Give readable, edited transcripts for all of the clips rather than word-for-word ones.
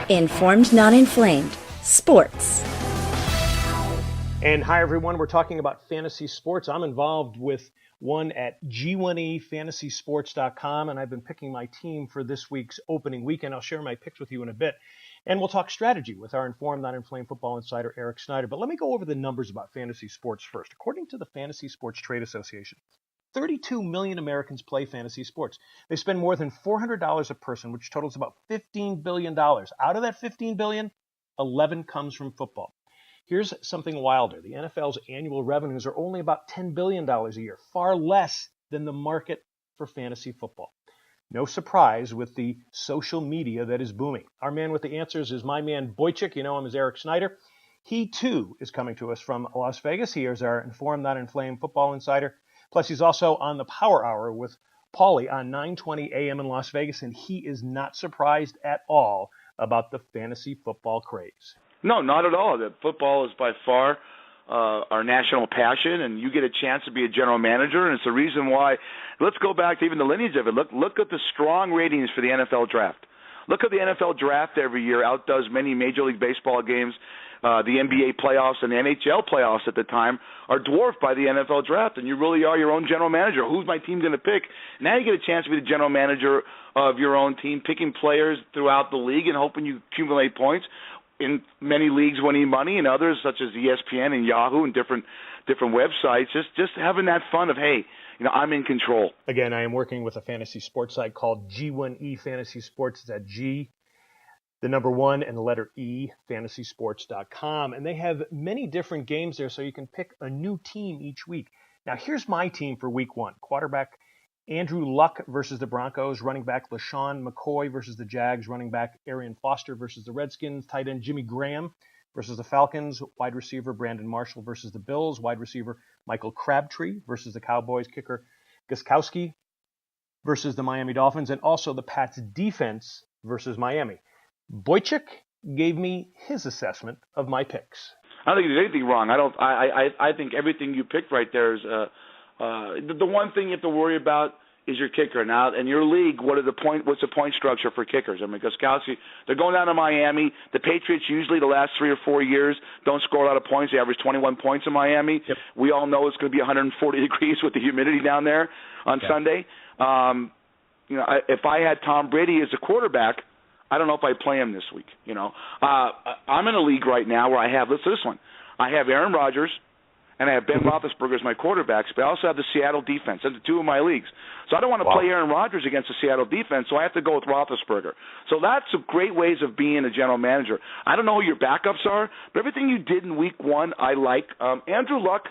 Informed, not inflamed. Sports. And hi, everyone. We're talking about fantasy sports. I'm involved with one at G1EFantasySports.com, and I've been picking my team for this week's opening weekend. I'll share my picks with you in a bit. And we'll talk strategy with our informed, not inflamed football insider, Eric Snyder. But let me go over the numbers about fantasy sports first. According to the Fantasy Sports Trade Association, 32 million Americans play fantasy sports. They spend more than $400 a person, which totals about $15 billion. Out of that $15 billion, 11 comes from football. Here's something wilder. The NFL's annual revenues are only about $10 billion a year, far less than the market for fantasy football. No surprise with the social media that is booming. Our man with the answers is my man Boychik. You know him as Eric Snyder. He, too, is coming to us from Las Vegas. He is our informed, not inflamed football insider. Plus, he's also on the Power Hour with Paulie on 9:20 a.m. in Las Vegas, and he is not surprised at all about the fantasy football craze. No, not at all. The football is by far our national passion, and you get a chance to be a general manager, and it's the reason why. Let's go back to even the lineage of it. Look at the strong ratings for the NFL draft. Look at the NFL draft every year outdoes many Major League Baseball games. The NBA playoffs and the NHL playoffs at the time are dwarfed by the NFL draft, and you really are your own general manager. Who's my team going to pick? Now you get a chance to be the general manager of your own team, picking players throughout the league and hoping you accumulate points. In many leagues winning money, and others such as ESPN and Yahoo and different websites, just having that fun of, hey, I'm in control. Again, I am working with a fantasy sports site called G1E Fantasy Sports. It's at G, the number 1, and the letter E, fantasysports.com. And they have many different games there, so you can pick a new team each week. Now, here's my team for week 1. Quarterback Andrew Luck versus the Broncos, running back LaShawn McCoy versus the Jags, running back Arian Foster versus the Redskins, tight end Jimmy Graham versus the Falcons, wide receiver Brandon Marshall versus the Bills, wide receiver Michael Crabtree versus the Cowboys, kicker Gostkowski versus the Miami Dolphins, and also the Pats defense versus Miami. Boychik gave me his assessment of my picks. I don't think there's anything wrong. I think everything you picked right there is the one thing you have to worry about is your kicker. Now, in your league, what's the point structure for kickers? I mean, Gostkowski, they're going down to Miami. The Patriots usually the last 3 or 4 years don't score a lot of points. They average 21 points in Miami. Yep. We all know it's going to be 140 degrees with the humidity down there on Sunday. If I had Tom Brady as a quarterback, I don't know if I'd play him this week. I'm in a league right now where I have, listen to this one. I have Aaron Rodgers, and I have Ben Roethlisberger as my quarterbacks, but I also have the Seattle defense. That's the 2 of my leagues. So I don't want to play Aaron Rodgers against the Seattle defense, so I have to go with Roethlisberger. So that's a great ways of being a general manager. I don't know who your backups are, but everything you did in week 1, I like. Andrew Luck,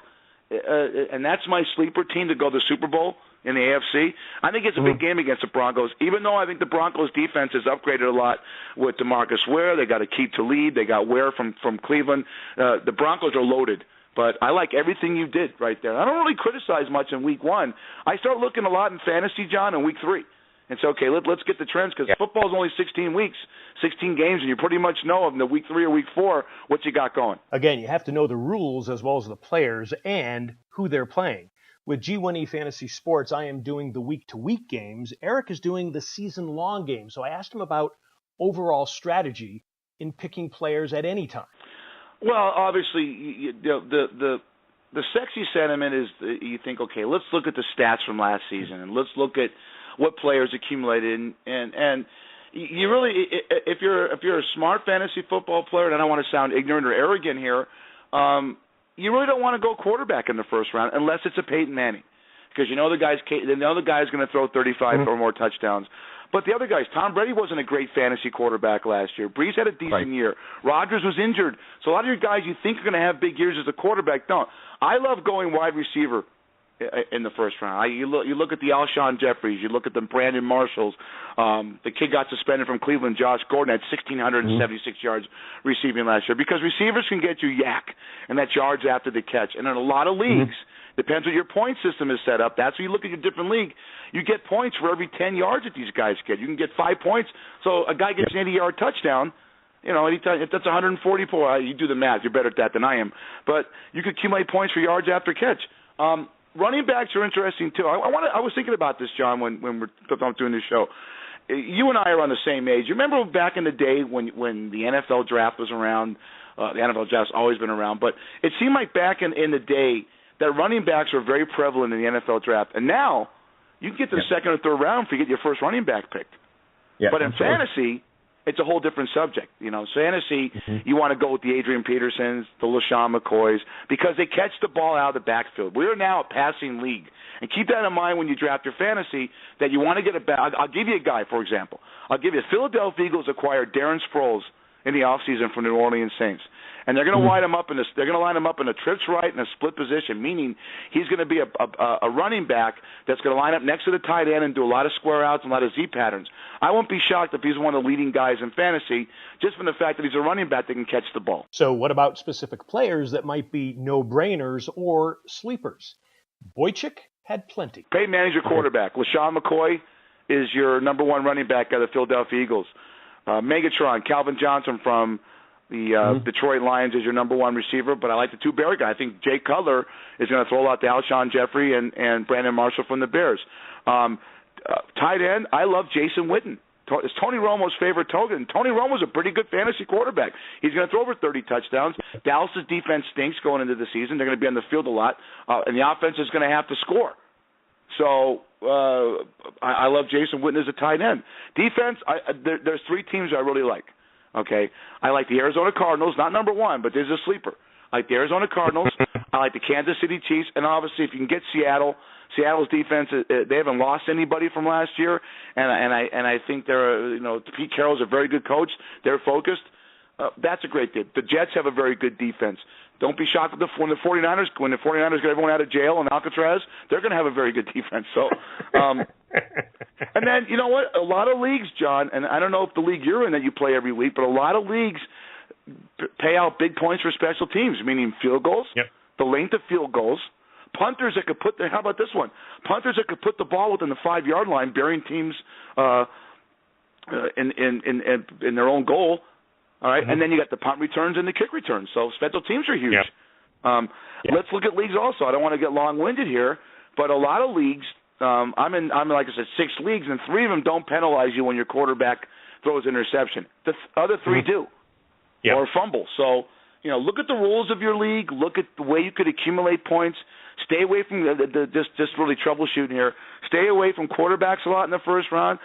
and that's my sleeper team to go to the Super Bowl in the AFC. I think it's a big game against the Broncos, even though I think the Broncos defense has upgraded a lot with DeMarcus Ware. They got Aqib Talib. They got Ware from Cleveland. The Broncos are loaded. But I like everything you did right there. I don't really criticize much in week 1. I start looking a lot in fantasy, John, in week 3. And say, okay, let's get the trends because football's only 16 weeks, 16 games, and you pretty much know in the week 3 or week 4 what you got going. Again, you have to know the rules as well as the players and who they're playing. With G1E Fantasy Sports, I am doing the week-to-week games. Eric is doing the season-long games. So I asked him about overall strategy in picking players at any time. Well, obviously, the sexy sentiment is you think, okay, let's look at the stats from last season and let's look at what players accumulated, and you really, if you're a smart fantasy football player, and I don't want to sound ignorant or arrogant here, you really don't want to go quarterback in the first round unless it's a Peyton Manning, because the other guy's going to throw 35 or more touchdowns. But the other guys, Tom Brady wasn't a great fantasy quarterback last year. Brees had a decent year. Rodgers was injured. So a lot of your guys you think are going to have big years as a quarterback don't. I love going wide receiver in the first round. You look at the Alshon Jeffries. You look at the Brandon Marshalls. The kid got suspended from Cleveland, Josh Gordon, had 1,676 yards receiving last year. Because receivers can get you yak, and that's yards after the catch. And in a lot of leagues, depends what your point system is set up. That's where you look at your different league. You get points for every 10 yards that these guys get. You can get 5 points. So a guy gets an 80-yard touchdown. Anytime, if that's 144, you do the math. You're better at that than I am. But you could accumulate points for yards after catch. Running backs are interesting too. I was thinking about this, John, when we're doing this show. you and I are on the same age. You remember back in the day when the NFL draft was around? The NFL draft's always been around, but it seemed like back in the day that running backs were very prevalent in the NFL draft. And now you can get to the second or third round if you get your first running back picked. Yeah, but in fantasy, it's a whole different subject. Fantasy, you want to go with the Adrian Petersons, the LaShawn McCoys, because they catch the ball out of the backfield. We are now a passing league. And keep that in mind when you draft your fantasy, that you want to get a back. I'll give you a guy, for example. Philadelphia Eagles acquired Darren Sproles in the offseason from New Orleans Saints. And they're going to line him up in a trips right and a split position, meaning he's going to be a running back that's going to line up next to the tight end and do a lot of square outs and a lot of Z patterns. I won't be shocked if he's one of the leading guys in fantasy just from the fact that he's a running back that can catch the ball. So what about specific players that might be no-brainers or sleepers? Boychuk had plenty. Peyton Manning's your quarterback. LaShawn McCoy is your number one running back of the Philadelphia Eagles. Megatron, Calvin Johnson from the Detroit Lions is your number one receiver, but I like the two Bear guys. I think Jay Cutler is going to throw out to Alshon Jeffrey and Brandon Marshall from the Bears. Tight end, I love Jason Witten. It's Tony Romo's favorite token. Tony Romo's a pretty good fantasy quarterback. He's going to throw over 30 touchdowns. Dallas's defense stinks going into the season. They're going to be on the field a lot, and the offense is going to have to score. So I love Jason Witten as a tight end. Defense, there's three teams I really like. Okay, I like the Arizona Cardinals, not number one, but there's a sleeper. I like the Arizona Cardinals. I like the Kansas City Chiefs, and obviously if you can get Seattle's defense, they haven't lost anybody from last year, and I think Pete Carroll's a very good coach. They're focused. That's a great team. The Jets have a very good defense. Don't be shocked when the 49ers get everyone out of jail in Alcatraz, they're going to have a very good defense. So, and then, you know what? A lot of leagues, John, and I don't know if the league you're in that you play every week, but a lot of leagues pay out big points for special teams, meaning field goals, the length of field goals, punters that could how about this one? Punters that could put the ball within the 5-yard line, burying teams in their own goal. All right, and then you got the punt returns and the kick returns. So special teams are huge. Let's look at leagues also. I don't want to get long-winded here, but a lot of leagues. I'm like I said, 6 leagues, and 3 of them don't penalize you when your quarterback throws an interception. The other 3 do, or fumble. So look at the rules of your league. Look at the way you could accumulate points. Stay away from just really troubleshooting here. Stay away from quarterbacks a lot in the first round.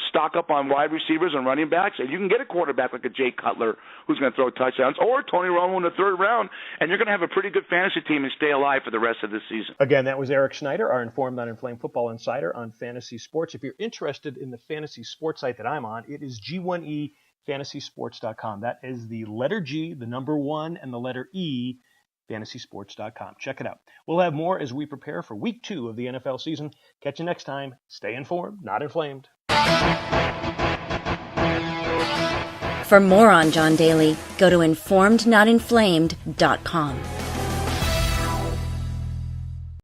Stock up on wide receivers and running backs. And you can get a quarterback like a Jay Cutler who's going to throw touchdowns, or Tony Romo in the 3rd round, and you're going to have a pretty good fantasy team and stay alive for the rest of this season. Again, that was Eric Schneider, our Informed, Not Inflamed Football Insider on fantasy sports. If you're interested in the fantasy sports site that I'm on, it is G1EFantasySports.com. That is the letter G, the number 1, and the letter E, FantasySports.com. Check it out. We'll have more as we prepare for Week 2 of the NFL season. Catch you next time. Stay informed, not inflamed. For more on John Daly, go to InformedNotInflamed.com.